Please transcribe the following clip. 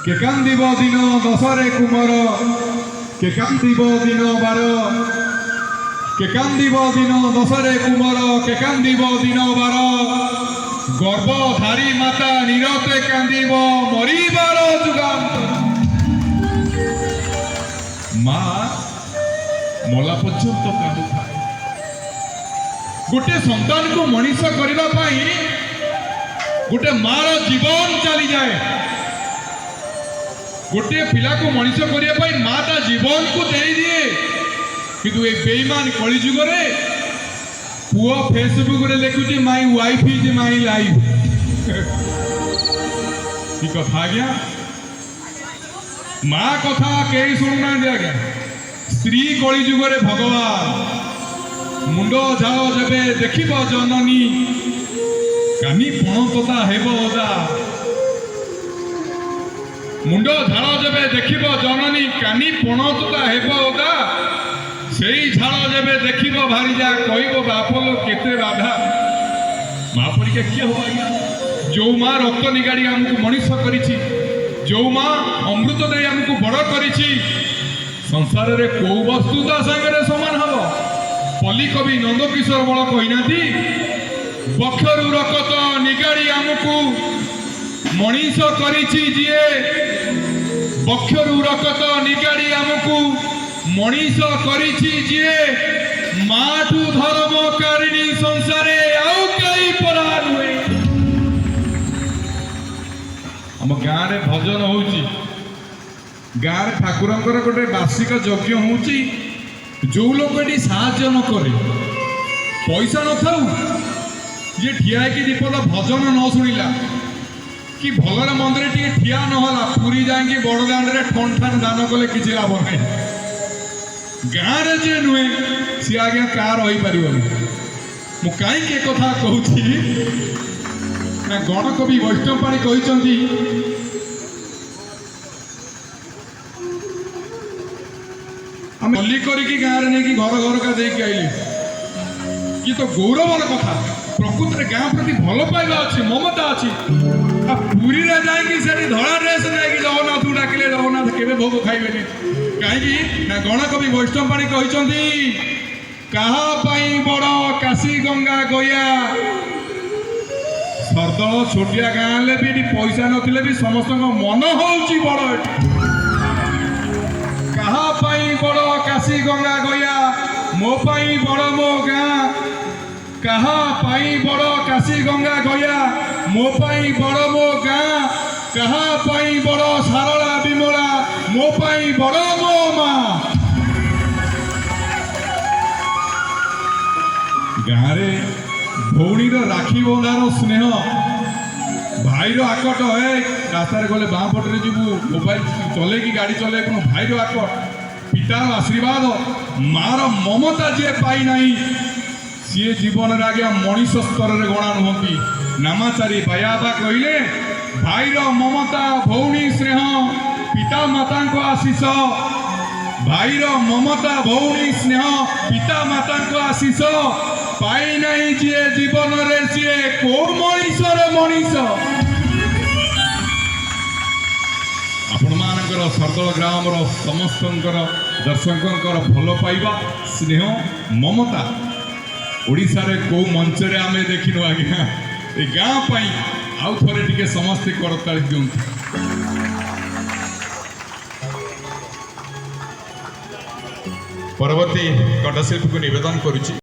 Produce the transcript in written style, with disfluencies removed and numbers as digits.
के कांदिब दिन दशरे कुमर के कांदिब दिन बार के कांदिब दिन दशरे कुमर के कांदिब दिन बार गर्भधारी माता नीरते कांदिब मरिबार जुगांत माँ मला पर्यंत कांदुଥାଏ गोटे संतान को मनीष करने गोटे मार जीवन चली जाए गोटे पिला को मनीष करने माँ ता जीवन को दे दिए किंतु ए बेईमान कलिजुग रे पुओ फेसबुक रे लिखुची my wife is my life की कथा आज्ञा माँ कथा कई शुणुना आज्ञा स्त्री कलिजुग रे भगवान मुंड झाओ जबे देखिब जननी कानी पणतता हेब ओदा मुंड झाड़ जबे देखिब जननी कानी पणतता हेब ओदा सेई झाड़ जबे देखिब भारीजा कहब बापलो केते बाधा माँ परिका किए हो आज्ञा जो माँ रक्त निगाड़ी आमको मनीष करिछि जो माँ अमृत दे आमको बड़ करिछि संसार रे को वस्तु ता संगे समान हबो पल्ली कवि नंदकिशोर बल कही बक्षरु रकत निगाड़ी आमको मनीष करिछि जिए बक्षरु रकत निगाड़ी आमको मनीष करिछि जिए माठू धर्म कारिणी संसारे आउ कई परा नुहे आम गाँव रे भजन होउची गाँव रे ठाकुरंकर गोटे वार्षिक यज्ञ होउची जो लोग साहाଯ୍ୟ न करे पैसा न थाऊ ये ठिया कि दीपद भजन न शुणिला कि भलर मंदिर टी ठिया नहला पूरी जाए बड़दाण्ड रे ठन ठान दान कले किसी लाभ ना गाँव रे जे नुहे सी आज्ञा क्या रही पार मु कहीं कथा कहूँ ना गणकवि वैष्णव पाणी कहते आम गली करी गाँव में नहीं घर घर का देकी आइली ये तो गौरवर कथा प्रकृत में गाँव प्रति भल पाइबा अच्छी ममता अच्छी पूरी जाकि धड़ा ड्रेस नहीं जगन्नाथ डाकिले जगन्नाथ केवे भोग खाइबे कहीं ना गणकवि वैष्णव पाणी कहते काहापाई बड़ काशी गंगा गया सरदल छोटिया गाँव भी पैसा नथिले भी समस्त मन होउची बड़ कहापाई बड़ काशी गंगा गया मो पाई बड़ मो गाँ कहापाई बड़ काशी गंगा गया मो पाई बड़ मो गाँ कहापाई बड़ सारला विमला मो पाई बड़ मो माँ गाँव रे भौणीर राखी बंधार स्नेह भाईर आकट है रास्तार गले बाँ पटे जीवु मोबाइल चले कि गाड़ी चले भाईर आकट पितार आशीर्वाद मार ममता जी पाई नहीं सी जीवन में आज्ञा मनीष स्तर में गणा नुहति नामाचारी बायाबा कहले भाईर ममता भौणी स्नेह पिता माता आशीष भाईर ममता भौणी स्नेह पिता माता आशीष पाई नहीं जी जीवन में सी को मनीषर मनीष आपण मानकर सरदल ग्राम समस्त दर्शकों भल पाइबा स्नेह ममता ओडिशा रे को मंच रे आमे देखिनु आज्ञा ए गाँ पाई आउ थरे टिके समस्ते करताली दियंतु परवर्ती कंठशिल्पी को निवेदन करुछि।